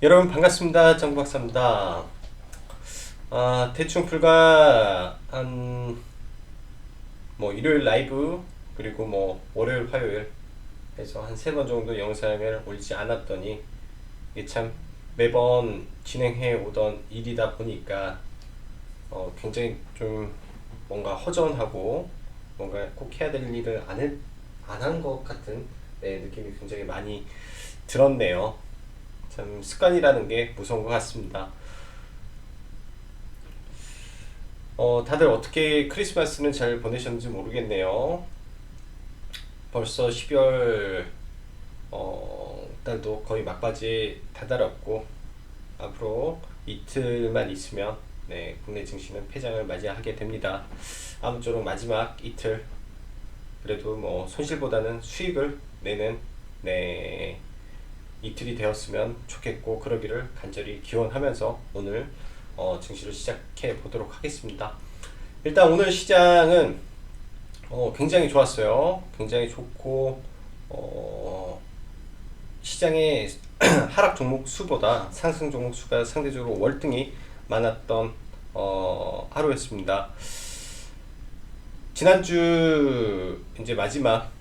여러분 반갑습니다. 정박사입니다. 대충 불과 한 일요일 라이브 그리고 월요일 화요일 해서 한 세 번 정도 영상을 올리지 않았더니 이게 참 매번 진행해 오던 일이다 보니까 굉장히 좀 뭔가 허전하고 뭔가 꼭 해야 될 일을 안 한 것 같은 느낌이 굉장히 많이 들었네요. 참 습관이라는 게 무서운 것 같습니다. 다들 어떻게 크리스마스는 잘 보내셨는지 모르겠네요. 벌써 12월 달도 거의 막바지에 다다랐고 앞으로 이틀만 있으면 국내 증시는 폐장을 맞이하게 됩니다. 아무쪼록 마지막 이틀 그래도 손실보다는 수익을 내는 이틀이 되었으면 좋겠고 그러기를 간절히 기원하면서 오늘 증시를 시작해 보도록 하겠습니다. 일단 오늘 시장은 굉장히 좋았어요. 굉장히 좋고 시장의 하락 종목 수보다 상승 종목 수가 상대적으로 월등히 많았던 하루였습니다. 지난주 이제 마지막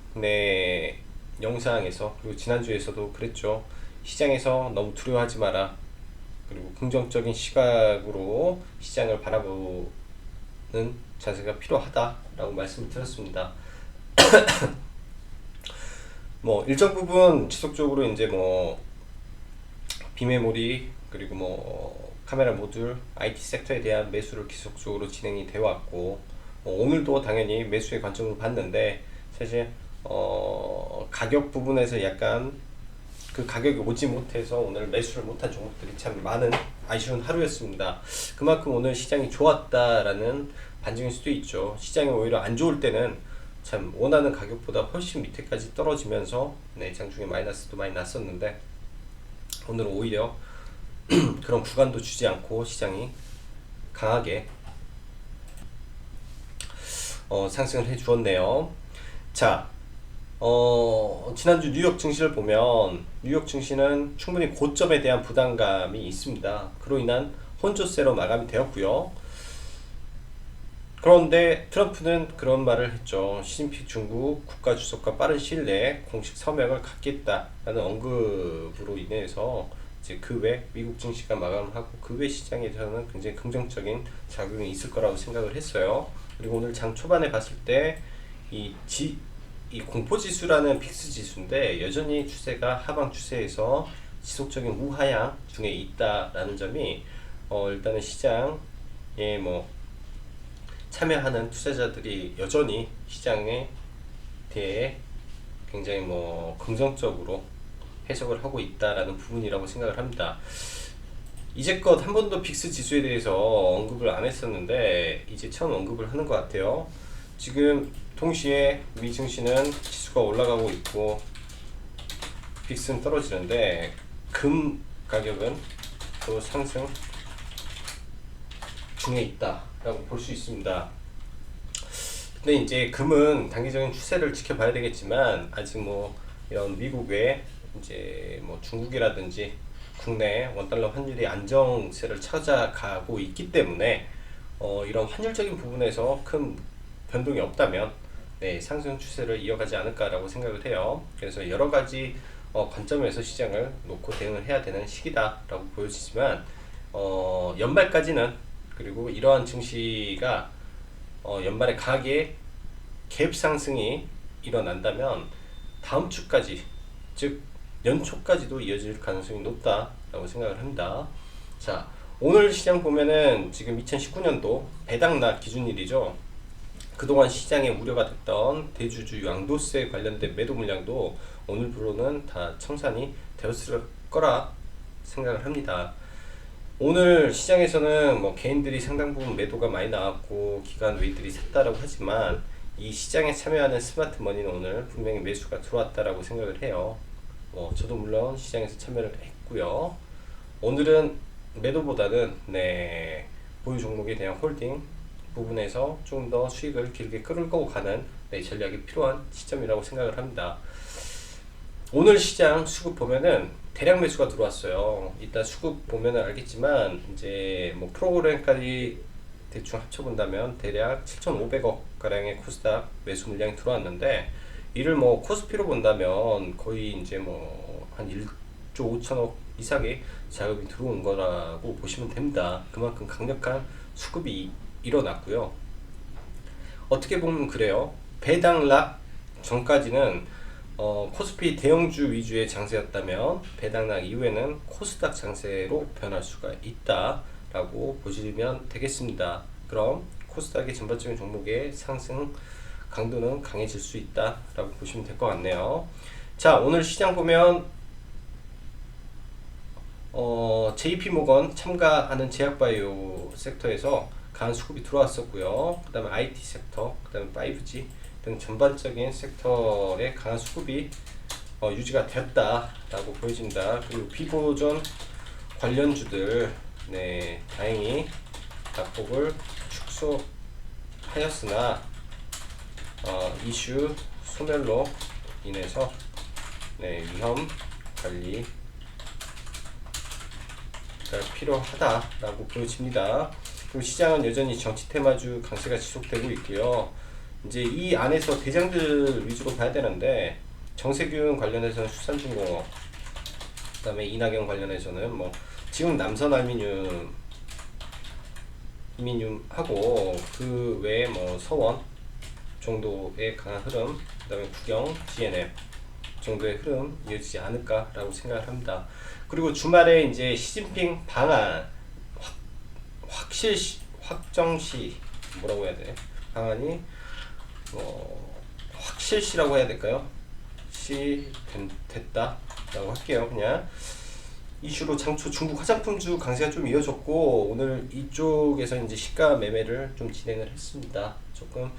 영상에서 그리고 지난주에서도 그랬죠. 시장에서 너무 두려워하지 마라. 그리고 긍정적인 시각으로 시장을 바라보는 자세가 필요하다라고 말씀을 드렸습니다. 일정 부분 지속적으로 이제 비메모리 그리고 카메라 모듈 IT 섹터에 대한 매수를 지속적으로 진행이 되어 왔고 오늘도 당연히 매수의 관점으로 봤는데 사실 가격 부분에서 약간 그 가격이 오지 못해서 오늘 매수를 못한 종목들이 참 많은 아쉬운 하루였습니다. 그만큼 오늘 시장이 좋았다라는 반증일 수도 있죠. 시장이 오히려 안 좋을 때는 참 원하는 가격보다 훨씬 밑에까지 떨어지면서 장중에 마이너스도 많이 났었는데 오늘은 오히려 그런 구간도 주지 않고 시장이 강하게 상승을 해 주었네요. 자, 지난주 뉴욕 증시를 보면 뉴욕 증시는 충분히 고점에 대한 부담감이 있습니다. 그로 인한 혼조세로 마감이 되었고요. 그런데 트럼프는 그런 말을 했죠. 시진핑 중국 국가주석과 빠른 시일 내에 공식 서명을 갖겠다라는 언급으로 인해서 이제 그 외 미국 증시가 마감하고 그 외 시장에서는 굉장히 긍정적인 작용이 있을 거라고 생각을 했어요. 그리고 오늘 장 초반에 봤을 때 이 공포지수라는 픽스 지수인데 여전히 추세가 하방 추세에서 지속적인 우하향 중에 있다라는 점이 일단은 시장에 참여하는 투자자들이 여전히 시장에 대해 굉장히 긍정적으로 해석을 하고 있다라는 부분이라고 생각을 합니다. 이제껏 한 번도 픽스 지수에 대해서 언급을 안 했었는데 이제 처음 언급을 하는 것 같아요. 지금 동시에 미 증시는 지수가 올라가고 있고 빅스는 떨어지는데 금 가격은 또 상승 중에 있다라고 볼 수 있습니다. 근데 이제 금은 단기적인 추세를 지켜봐야 되겠지만 아직 이런 미국 외 이제 중국이라든지 국내 원달러 환율이 안정세를 찾아가고 있기 때문에 이런 환율적인 부분에서 큰 변동이 없다면 상승 추세를 이어가지 않을까라고 생각을 해요. 그래서 여러 가지 관점에서 시장을 놓고 대응을 해야 되는 시기다라고 보여지지만 연말까지는 그리고 이러한 증시가 연말에 강하게 갭 상승이 일어난다면 다음 주까지 즉 연초까지도 이어질 가능성이 높다라고 생각을 합니다. 자, 오늘 시장 보면은 지금 2019년도 배당락 기준일이죠. 그동안 시장에 우려가 됐던 대주주 양도세 관련된 매도 물량도 오늘부로는 다 청산이 되었을 거라 생각을 합니다. 오늘 시장에서는 개인들이 상당 부분 매도가 많이 나왔고 기관 외들이 샀다라고 하지만 이 시장에 참여하는 스마트 머니는 오늘 분명히 매수가 들어왔다라고 생각을 해요. 저도 물론 시장에서 참여를 했고요. 오늘은 매도보다는 보유 종목에 대한 홀딩 부분에서 좀 더 수익을 길게 끌고 가는 전략이 필요한 시점이라고 생각을 합니다. 오늘 시장 수급 보면은 대량 매수가 들어왔어요. 이따 수급 보면 알겠지만 이제 뭐 프로그램까지 대충 합쳐본다면 대략 7,500억 가량의 코스닥 매수 물량이 들어왔는데, 이를 뭐 코스피로 본다면 거의 이제 뭐 한 1조 5천억 이상의 자금이 들어온 거라고 보시면 됩니다. 그만큼 강력한 수급이 일어났고요. 어떻게 보면 그래요. 배당락 전까지는 코스피 대형주 위주의 장세였다면, 배당락 이후에는 코스닥 장세로 변할 수가 있다라고 보시면 되겠습니다. 그럼 코스닥의 전반적인 종목의 상승 강도는 강해질 수 있다라고 보시면 될 것 같네요. 자, 오늘 시장 보면 JP모건 참가하는 제약바이오 섹터에서 강한 수급이 들어왔었고요. 그 다음에 IT 섹터, 그 다음에 5G 등 전반적인 섹터의 강한 수급이 유지가 되었다라고 보여집니다. 그리고 비보존 관련주들, 네, 다행히 낙폭을 축소하였으나 이슈 소멸로 인해서 위험 관리가 필요하다라고 보여집니다. 그리고 시장은 여전히 정치 테마주 강세가 지속되고 있고요. 이제 이 안에서 대장들 위주로 봐야 되는데, 정세균 관련해서는 수산중공업, 그 다음에 이낙연 관련해서는 뭐 지금 남선알미늄하고 그 외에 뭐 서원 정도의 강한 흐름, 그 다음에 국영, GNM 정도의 흐름 이어지지 않을까라고 생각을 합니다. 그리고 주말에 이제 시진핑 방안 확정시 뭐라고 해야 돼? 방안이 확실시라고 해야 될까요? 됐다라고 할게요. 그냥 이슈로 장초 중국 화장품주 강세가 좀 이어졌고, 오늘 이쪽에서 이제 시가 매매를 좀 진행을 했습니다. 조금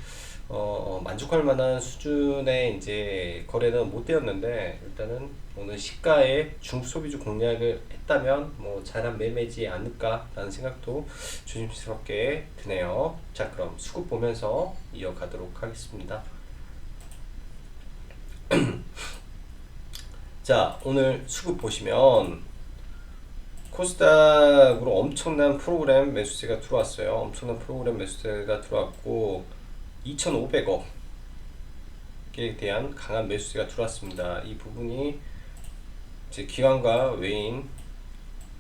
만족할 만한 수준의 이제 거래는 못 되었는데, 일단은 오늘 시가에 중국 소비주 공략을 했다면 뭐 잘한 매매지 않을까라는 생각도 조심스럽게 드네요. 자, 그럼 수급 보면서 이어가도록 하겠습니다. 자, 오늘 수급 보시면 코스닥으로 엄청난 프로그램 매수세가 들어왔어요. 엄청난 프로그램 매수세가 들어왔고 2,500억에 대한 강한 매수세가 들어왔습니다. 이 부분이 이제 기관과 외인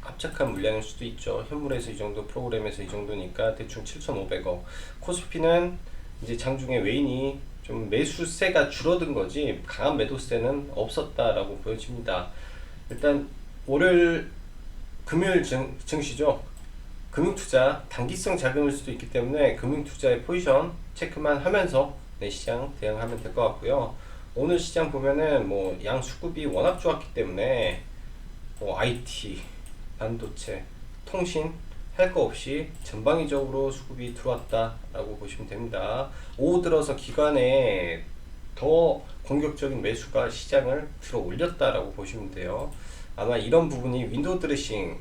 합작한 물량일 수도 있죠. 현물에서 이 정도, 프로그램에서 이 정도니까 대충 7,500억. 코스피는 이제 장중에 외인이 좀 매수세가 줄어든 거지 강한 매도세는 없었다라고 보여집니다. 일단 월요일, 금요일 증시죠. 금융투자 단기성 자금일 수도 있기 때문에 금융투자의 포지션 체크만 하면서 시장 대응하면 될 것 같고요. 오늘 시장 보면은 뭐 양 수급이 워낙 좋았기 때문에 IT, 반도체, 통신 할 거 없이 전방위적으로 수급이 들어왔다라고 보시면 됩니다. 오후 들어서 기관에 더 공격적인 매수가 시장을 들어 올렸다라고 보시면 돼요. 아마 이런 부분이 윈도우 드레싱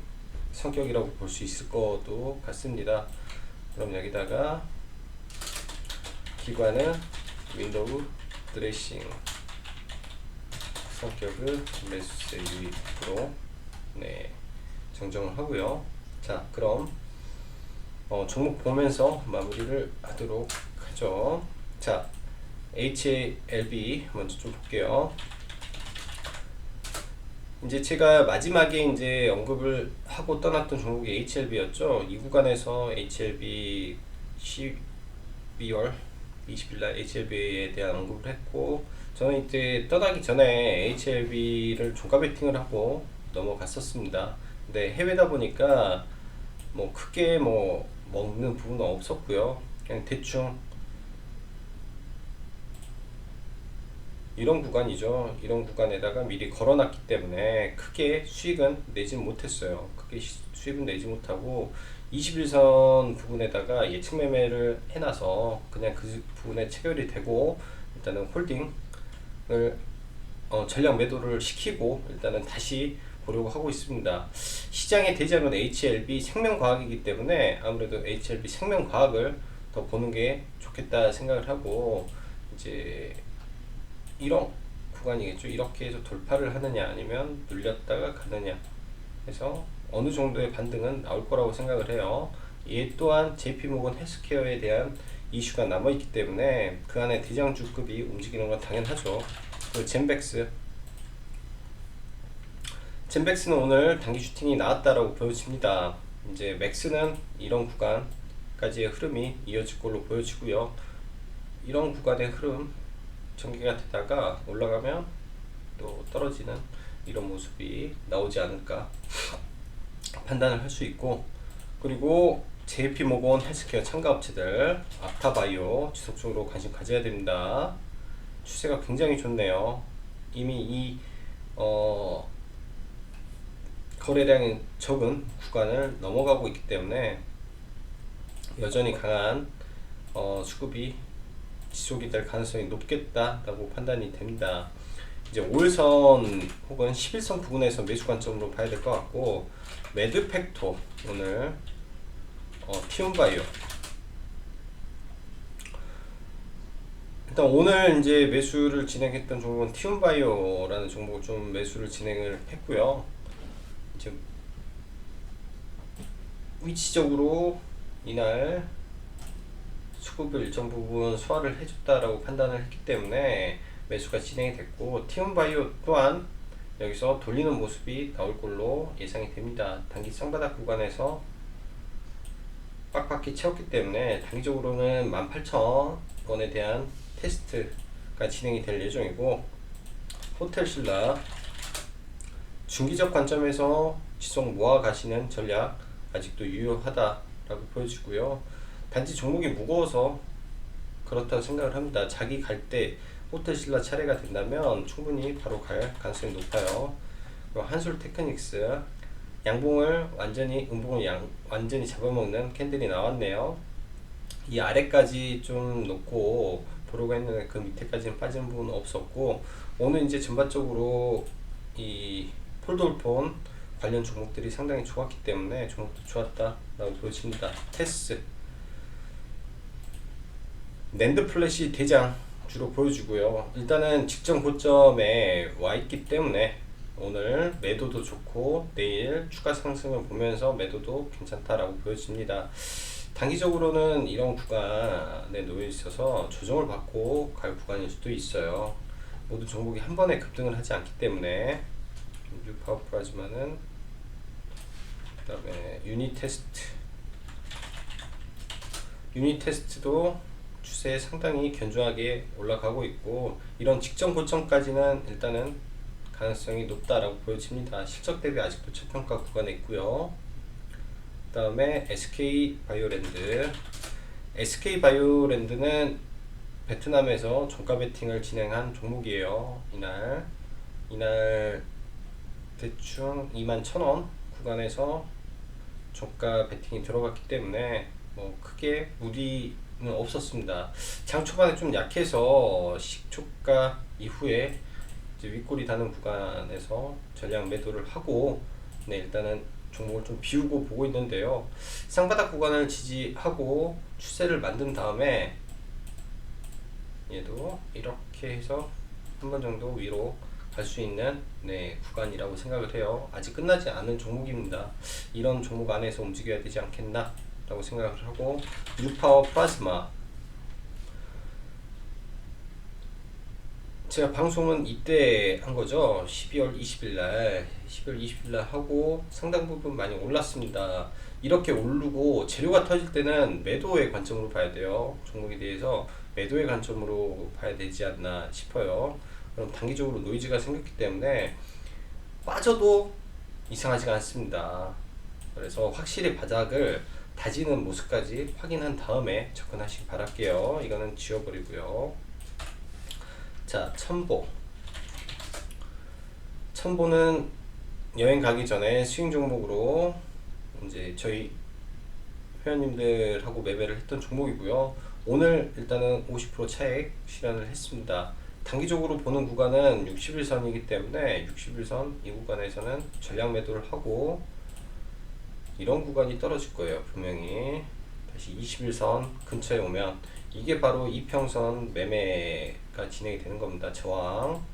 성격이라고 볼 수 있을 것도 같습니다. 그럼 여기다가 기관은 윈도우 드레싱 성격을 매수세 유입으로 정정을 하고요. 자, 그럼 종목 보면서 마무리를 하도록 하죠. 자, HLB 먼저 좀 볼게요. 이제 제가 마지막에 이제 언급을 하고 떠났던 종목이 HLB였죠. 이 구간에서 HLB 12월 20일 날 HLB에 대한 언급을 했고, 저는 이때 떠나기 전에 HLB를 종가 베팅을 하고 넘어갔었습니다. 근데 해외다 보니까 뭐 크게 뭐 먹는 부분은 없었고요. 그냥 대충 이런 구간이죠. 이런 구간에다가 미리 걸어놨기 때문에 크게 수익은 내지 못했어요. 크게 수익은 내지 못하고 21선 부분에다가 예측 매매를 해놔서 그냥 그 부분에 체결이 되고, 일단은 홀딩을 전량 매도를 시키고 일단은 다시 보려고 하고 있습니다. 시장의 대장은 HLB 생명과학이기 때문에 아무래도 HLB 생명과학을 더 보는 게 좋겠다 생각을 하고, 이제 이런 구간이겠죠. 이렇게 해서 돌파를 하느냐 아니면 눌렸다가 가느냐 해서 어느 정도의 반등은 나올 거라고 생각을 해요. 얘 또한 JP모건 헬스케어에 대한 이슈가 남아있기 때문에 그 안에 대장주급이 움직이는 건 당연하죠. 그리고 젠백스는 오늘 단기 슈팅이 나왔다라고 보여집니다. 이제 맥스는 이런 구간까지의 흐름이 이어질 걸로 보여지고요. 이런 구간의 흐름 전개가 되다가 올라가면 또 떨어지는 이런 모습이 나오지 않을까 판단을 할 수 있고, 그리고 JP모건 헬스케어 참가업체들 아타바이오 지속적으로 관심 가져야 됩니다. 추세가 굉장히 좋네요. 이미 이 거래량이 적은 구간을 넘어가고 있기 때문에 여전히 강한 수급이 지속이 될 가능성이 높겠다라고 판단이 됩니다. 이제 5일선 혹은 11선 부근에서 매수 관점으로 봐야 될 것 같고, 매드팩토 오늘 티움바이오 일단 오늘 이제 매수를 진행했던 종목은 티움바이오라는 종목을 좀 매수를 진행을 했고요. 이제 위치적으로 이날 수급을 일정 부분 소화를 해줬다라고 판단을 했기 때문에 매수가 진행이 됐고, 티움바이오 또한 여기서 돌리는 모습이 나올 걸로 예상이 됩니다. 단기 쌍바닥 구간에서 빡빡히 채웠기 때문에 단기적으로는 18,000원에 대한 테스트가 진행이 될 예정이고, 호텔신라 중기적 관점에서 지속 모아 가시는 전략 아직도 유효하다라고 보여지고요. 단지 종목이 무거워서 그렇다고 생각을 합니다. 자기 갈 때 호텔신라 차례가 된다면 충분히 바로 갈 가능성이 높아요. 그리고 한솔테크닉스 양봉을 음봉을 완전히 잡아먹는 캔들이 나왔네요. 이 아래까지 좀 놓고 보려고 했는데 그 밑에까지는 빠지는 부분은 없었고, 오늘 이제 전반적으로 이 폴더폰 관련 종목들이 상당히 좋았기 때문에 종목도 좋았다라고 보여집니다. 테스 낸드 플래시 대장 주로 보여주고요. 일단은 직전 고점에 와 있기 때문에 오늘 매도도 좋고 내일 추가 상승을 보면서 매도도 괜찮다라고 보여집니다. 단기적으로는 이런 구간에 놓여 있어서 조정을 받고 갈 구간일 수도 있어요. 모든 종목이 한 번에 급등을 하지 않기 때문에. 뉴파워플라즈마는 그 다음에 유니테스트도 추세 상당히 견조하게 올라가고 있고, 이런 직전 고점까지는 일단은 가능성이 높다라고 보여집니다. 실적 대비 아직도 저평가 구간에 있고요. 그 다음에 SK바이오랜드는 베트남에서 종가 베팅을 진행한 종목이에요. 이날 대충 21,000원 구간에서 종가 베팅이 들어갔기 때문에 뭐 크게 무리는 없었습니다. 장 초반에 좀 약해서 시초가 이후에 이제 윗골이 닿는 구간에서 전량 매도를 하고, 일단은 종목을 좀 비우고 보고 있는데요. 쌍바닥 구간을 지지하고 추세를 만든 다음에 얘도 이렇게 해서 한 번 정도 위로 갈 수 있는 구간이라고 생각을 해요. 아직 끝나지 않은 종목입니다. 이런 종목 안에서 움직여야 되지 않겠나 라고 생각을 하고, 뉴파워 플라즈마 제가 방송은 이때 한 거죠. 12월 20일 날 하고 상당 부분 많이 올랐습니다. 이렇게 오르고 재료가 터질 때는 매도의 관점으로 봐야 돼요. 종목에 대해서 매도의 관점으로 봐야 되지 않나 싶어요. 그럼 단기적으로 노이즈가 생겼기 때문에 빠져도 이상하지가 않습니다. 그래서 확실히 바닥을 다지는 모습까지 확인한 다음에 접근하시기 바랄게요. 이거는 지워버리고요. 자, 첨보는 여행 가기 전에 스윙 종목으로 이제 저희 회원님들하고 매매를 했던 종목이고요. 오늘 일단은 50% 차익 실현을 했습니다. 단기적으로 보는 구간은 61선이기 때문에 61선 이 구간에서는 전량 매도를 하고, 이런 구간이 떨어질 거예요. 분명히 다시 21선 근처에 오면 이게 바로 이평선 매매가 진행이 되는 겁니다. 저항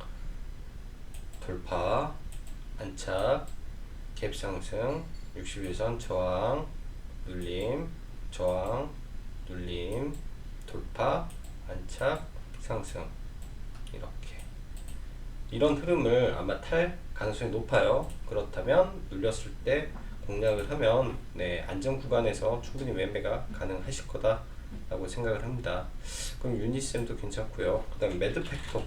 돌파, 안착, 갭 상승, 60일선 저항, 눌림, 저항, 눌림, 돌파, 안착, 상승. 이렇게 이런 흐름을 아마 탈 가능성이 높아요. 그렇다면 눌렸을 때 공략을 하면 안전 구간에서 충분히 매매가 가능하실 거다 라고 생각을 합니다. 그럼 유니쌤도 괜찮고요. 그 다음 매드팩토,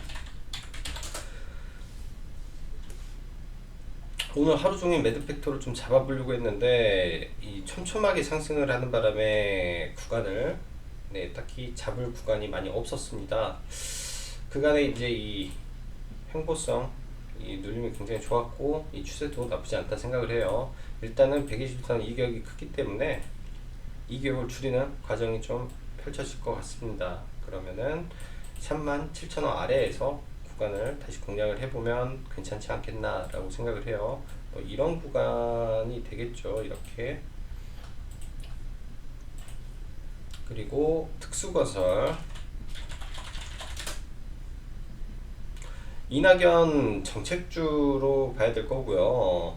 오늘 하루 종일 매드팩토를 좀 잡아보려고 했는데 이 촘촘하게 상승을 하는 바람에 구간을 딱히 잡을 구간이 많이 없었습니다. 그간에 이제 이 횡보성, 이 눌림이 굉장히 좋았고 이 추세도 나쁘지 않다 생각을 해요. 일단은 120선 이격이 크기 때문에 이격을 줄이는 과정이 좀 펼쳐질 것 같습니다. 그러면은 37,000원 아래에서 구간을 다시 공략을 해보면 괜찮지 않겠나 라고 생각을 해요. 뭐 이런 구간이 되겠죠. 이렇게. 그리고 특수건설, 이낙연 정책주로 봐야 될 거고요.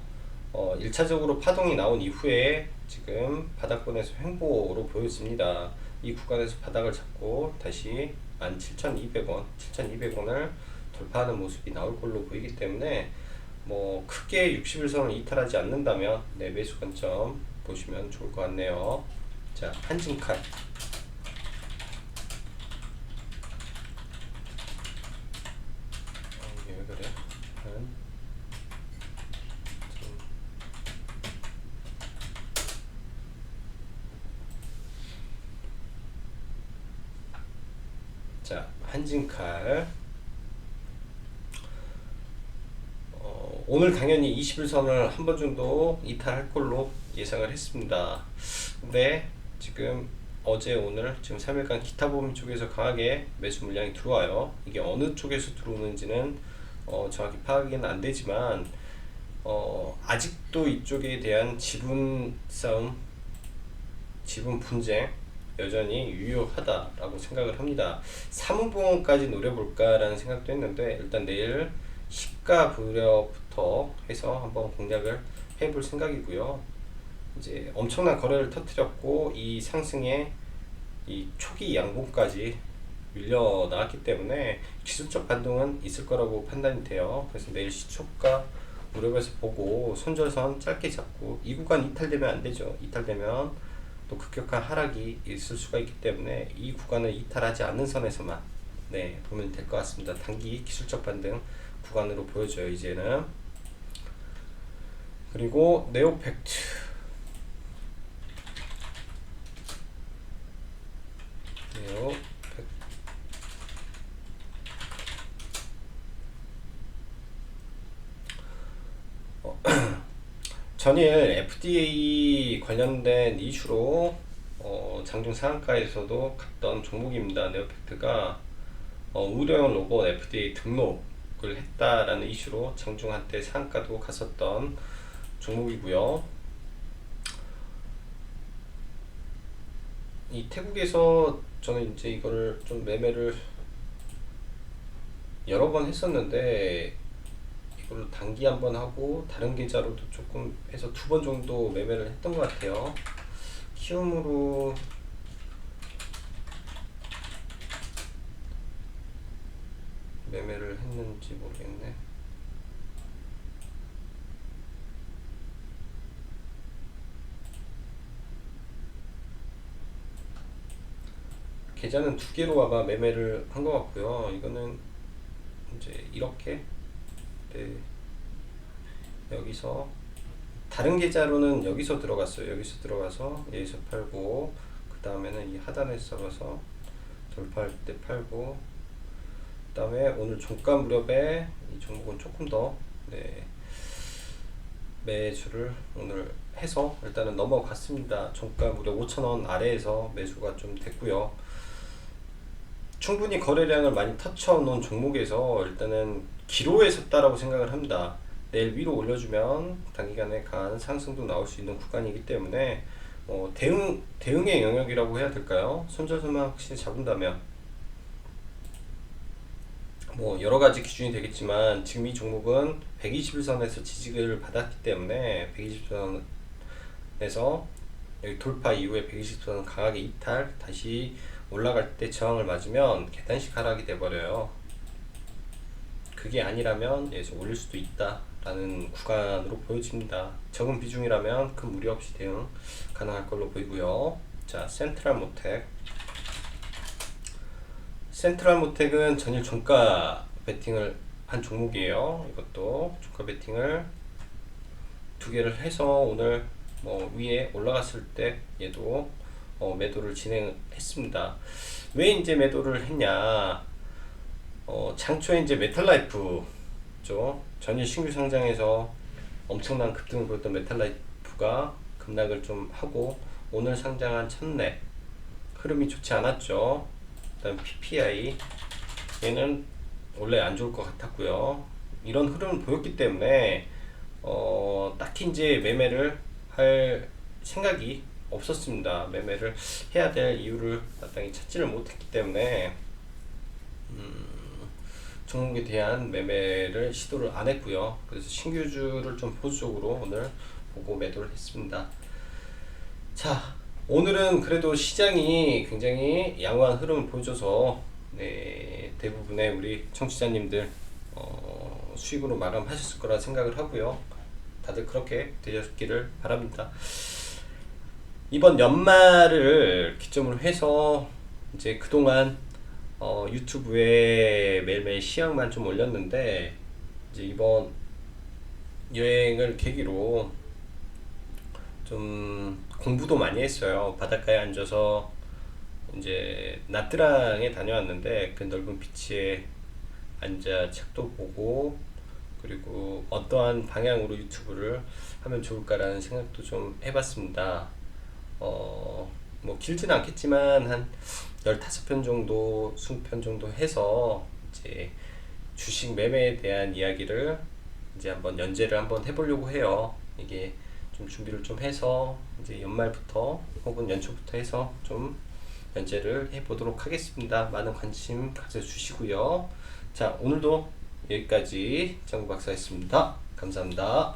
1차적으로 파동이 나온 이후에 지금 바닥권에서 횡보로 보여집니다. 이 구간에서 바닥을 잡고 다시 17,200원, 7,200원을 돌파하는 모습이 나올 걸로 보이기 때문에 뭐 크게 60일선을 이탈하지 않는다면 매수 관점 보시면 좋을 것 같네요. 자, 한진칼. 왜 그래? 자, 한진칼. 오늘 당연히 21선을 한 번 정도 이탈할 걸로 예상을 했습니다. 근데 지금 어제 오늘 지금 3일간 기타 보험 쪽에서 강하게 매수 물량이 들어와요. 이게 어느 쪽에서 들어오는지는 정확히 파악은 안 되지만 아직도 이쪽에 대한 지분 싸움, 지분 분쟁 여전히 유효하다라고 생각을 합니다. 사무보험까지 노려볼까라는 생각도 했는데 일단 내일 시가 무렵부터 해서 한번 공략을 해볼 생각이고요. 이제 엄청난 거래를 터뜨렸고 이 상승에 이 초기 양봉까지 밀려 나왔기 때문에 기술적 반등은 있을 거라고 판단이 돼요. 그래서 내일 시초가 무렵에서 보고 손절선 짧게 잡고 이 구간 이탈되면 안 되죠. 이탈되면 또 급격한 하락이 있을 수가 있기 때문에 이 구간을 이탈하지 않는 선에서만 보면 될 것 같습니다. 단기 기술적 반등 구간으로 보여져요 이제는. 그리고 네오팩트, 전일 FDA 관련된 이슈로 장중 상한가에서도 갔던 종목입니다. 네오팩트가 의료용 로봇 FDA 등록을 했다라는 이슈로 장중 한때 상한가도 갔었던 종목이고요. 이 태국에서 저는 이제 이거를 좀 매매를 여러 번 했었는데 이걸로 단기 한번 하고 다른 계좌로도 조금 해서 2번 정도 매매를 했던 것 같아요. 키움으로 매매를 했는지 모르겠네. 계좌는 2개로 아마 매매를 한 것 같고요. 이거는 이제 이렇게 여기서 다른 계좌로는 여기서 들어갔어요. 여기서 들어가서 여기서 팔고 그 다음에는 이 하단에 잡아서 돌파할 때 팔고 그 다음에 오늘 종가 무렵에 이 종목은 조금 더 매수를 오늘 해서 일단은 넘어갔습니다. 종가 무려 5,000원 아래에서 매수가 좀 됐고요. 충분히 거래량을 많이 터쳐 놓은 종목에서 일단은 기로에 섰다라고 생각을 합니다. 내일 위로 올려주면 단기간에 강한 상승도 나올 수 있는 구간이기 때문에 대응의 영역이라고 해야 될까요? 손절선만 확실히 잡은다면 뭐 여러 가지 기준이 되겠지만 지금 이 종목은 121선에서 지지를 받았기 때문에 120선에서 여기 돌파 이후에 120선 강하게 이탈, 다시 올라갈 때 저항을 맞으면 계단식 하락이 돼버려요. 그게 아니라면 여기서 올릴 수도 있다 라는 구간으로 보여집니다. 적은 비중이라면 큰 무리 없이 대응 가능할 걸로 보이고요. 자, 센트럴모텍은 전일 종가 베팅을 한 종목이에요. 이것도 종가 베팅을 두 개를 해서 오늘 뭐 위에 올라갔을 때 얘도 매도를 진행했습니다. 왜 이제 매도를 했냐? 장초에 이제 메탈라이프죠. 전일 신규 상장에서 엄청난 급등을 보였던 메탈라이프가 급락을 좀 하고 오늘 상장한 첫내 흐름이 좋지 않았죠. 그다음 PPI 얘는 원래 안 좋을 것 같았고요. 이런 흐름을 보였기 때문에 딱히 이제 매매를 할 생각이 없었습니다. 매매를 해야 될 이유를 마땅히 찾지를 못했기 때문에 종목에 대한 매매를 시도를 안 했고요. 그래서 신규주를 좀 보수적으로 오늘 보고 매도를 했습니다. 자, 오늘은 그래도 시장이 굉장히 양호한 흐름을 보여줘서 네, 대부분의 우리 청취자님들 수익으로 마감하셨을 거라 생각을 하고요. 다들 그렇게 되셨기를 바랍니다. 이번 연말을 기점으로 해서 이제 그동안 유튜브에 매일매일 시황만 좀 올렸는데 이제 이번 여행을 계기로 좀 공부도 많이 했어요. 바닷가에 앉아서 이제 나트랑에 다녀왔는데 그 넓은 비치에 앉아 책도 보고 그리고 어떠한 방향으로 유튜브를 하면 좋을까라는 생각도 좀 해봤습니다. 뭐 길지는 않겠지만 한 15편 정도, 20편 정도 해서 이제 주식 매매에 대한 이야기를 이제 한번 연재를 한번 해보려고 해요. 이게 좀 준비를 좀 해서 이제 연말부터 혹은 연초부터 해서 좀 연재를 해보도록 하겠습니다. 많은 관심 가져주시고요. 자, 오늘도 여기까지 장구 박사였습니다. 감사합니다.